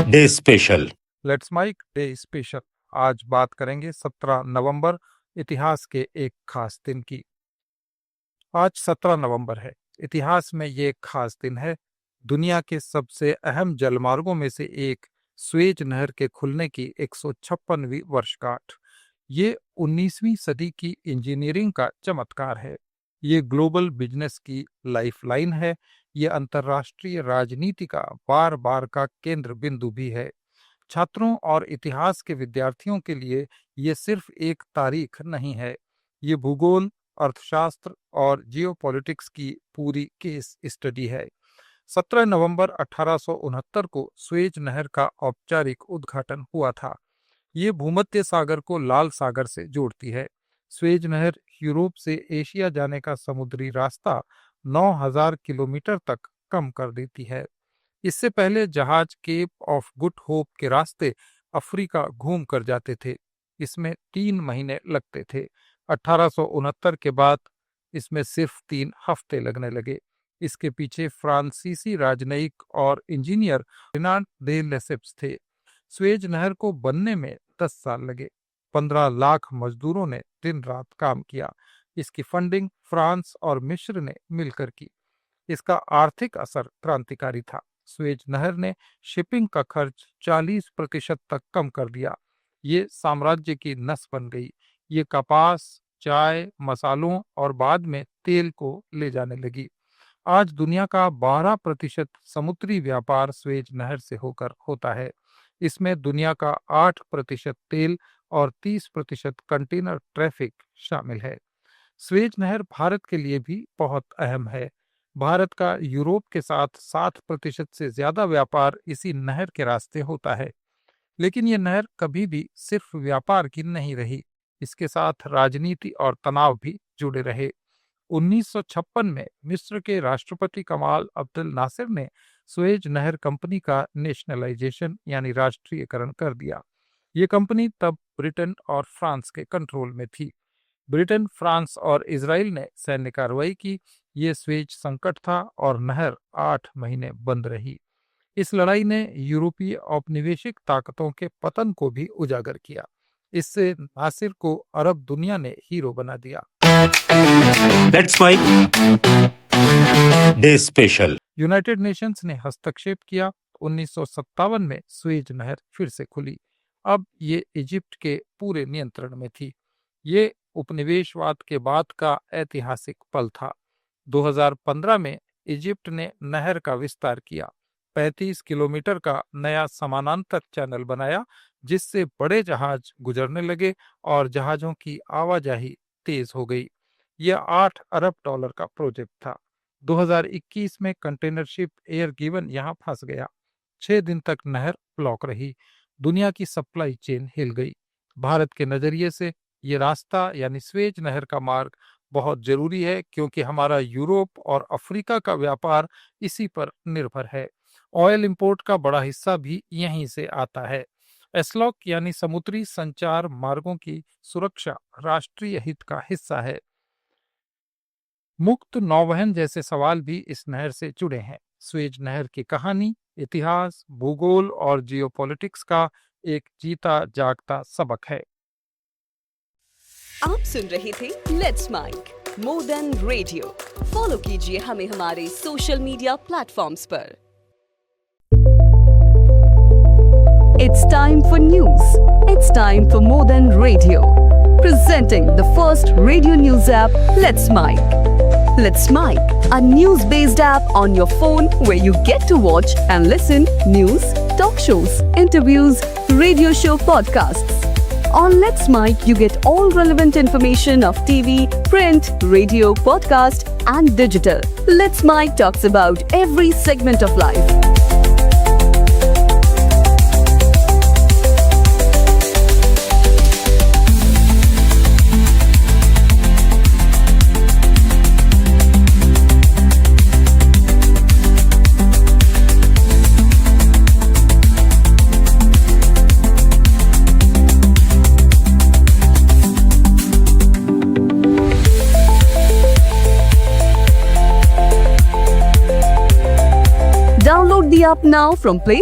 Day special. Let's mic day special. आज बात करेंगे 17 नवंबर, इतिहास के एक खास दिन की। आज 17 नवंबर है। इतिहास में ये एक खास दिन है। दुनिया के सबसे अहम जलमार्गों में से एक स्वेज नहर के खुलने की 156वीं वर्षगांठ। ये 19वीं सदी की इंजीनियरिंग का चमत्कार है। ये ग्लोबल बिजनेस की लाइफलाइन है। ये अंतर्राष्ट्रीय राजनीति का बार बार का केंद्र बिंदु भी है। छात्रों और इतिहास के विद्यार्थियों के लिए ये सिर्फ एक तारीख नहीं है, ये भूगोल, अर्थशास्त्र और जियोपॉलिटिक्स की पूरी केस स्टडी है। 17 नवंबर 1869 को स्वेज नहर का औपचारिक उद्घाटन हुआ था। ये भूमध्य सागर को लाल सागर से जोड़ती है। स्वेज नहर यूरोप से एशिया जाने का समुद्री रास्ता 9000 किलोमीटर तक कम कर देती है। इससे पहले जहाज केप ऑफ गुड होप के रास्ते अफ्रीका घूम कर जाते थे। इसमें 3 महीने लगते थे। 1869 के बाद इसमें सिर्फ 3 हफ्ते लगने लगे। इसके पीछे फ्रांसीसी राजनयिक और इंजीनियर रेनाल्ड दे लेसेप्स थे। स्वेज नहर को बनने में 10 साल लगे। 15 लाख मजदूरों ने दिन रात काम किया। इसकी फंडिंग फ्रांस और मिस्र ने मिलकर की। इसका आर्थिक असर क्रांतिकारी था। स्वेज नहर ने शिपिंग का खर्च 40% तक कम कर दिया। ये साम्राज्य की नस बन गई। ये कपास, चाय, मसालों और बाद में तेल को ले जाने लगी। आज दुनिया का 12% समुद्री व्यापार स्वेज नहर से होकर होता है। इसमें दुनिया का 8% तेल और 30% कंटेनर ट्रैफिक शामिल है। स्वेज नहर भारत के लिए भी बहुत अहम है। भारत का यूरोप के साथ 60% से ज्यादा व्यापार इसी नहर के रास्ते होता है। लेकिन ये नहर कभी भी सिर्फ व्यापार की नहीं रही। इसके साथ राजनीति और तनाव भी जुड़े रहे। 1956 में मिस्र के राष्ट्रपति कमाल अब्दुल नासिर ने स्वेज नहर कंपनी का नेशनलाइजेशन यानी राष्ट्रीयकरण कर दिया। ये कंपनी तब ब्रिटेन और फ्रांस के कंट्रोल में थी। ब्रिटेन, फ्रांस और इजराइल ने सैन्य कार्रवाई की। ये स्वेज संकट था और नहर 8 महीने बंद रही। इस लड़ाई ने यूरोपीय औपनिवेशिक ताकतों के पतन को भी उजागर किया। इससे नासिर को अरब दुनिया ने हीरो बना दिया। That's my day special. United Nations ने हस्तक्षेप किया। 1957 में स्वेज नहर फिर से खुली। अब ये इजिप्ट के पूरे नियंत्रण में थी। ये उपनिवेशवाद के बाद का ऐतिहासिक पल था। 2015 में इजिप्ट ने नहर का विस्तार किया। 35 किलोमीटर का नया समानांतर चैनल बनाया, जिससे बड़े जहाज गुजरने लगे और जहाजों की आवाजाही तेज हो गई। यह $8 अरब का प्रोजेक्ट था। 2021 में कंटेनर शिप एयर गिवन यहां फंस गया। 6 दिन तक नहर ब्लॉक रही। दुनिया की सप्लाई चेन हिल गई। भारत के नजरिए से ये रास्ता यानी स्वेज नहर का मार्ग बहुत जरूरी है, क्योंकि हमारा यूरोप और अफ्रीका का व्यापार इसी पर निर्भर है। ऑयल इंपोर्ट का बड़ा हिस्सा भी यहीं से आता है। एसलॉक यानी समुद्री संचार मार्गों की सुरक्षा राष्ट्रीय हित का हिस्सा है। मुक्त नौवहन जैसे सवाल भी इस नहर से जुड़े हैं। स्वेज नहर की कहानी इतिहास, भूगोल और जियोपॉलिटिक्स का एक जीता जागता सबक है। आप सुन रहे थे let's mic more than radio. Follow कीजिए हमें हमारे सोशल मीडिया प्लेटफॉर्म्स पर। It's time for news. It's time for more than radio. Presenting the first radio news app, Let's Mic. Let's Mic, a news-based app on your phone where you get to watch and listen news, talk shows, interviews, radio show podcasts. On Let's Mic, you get all relevant information of TV, print, radio, podcast, and digital. Let's Mic talks about every segment of life. Download the app now from Play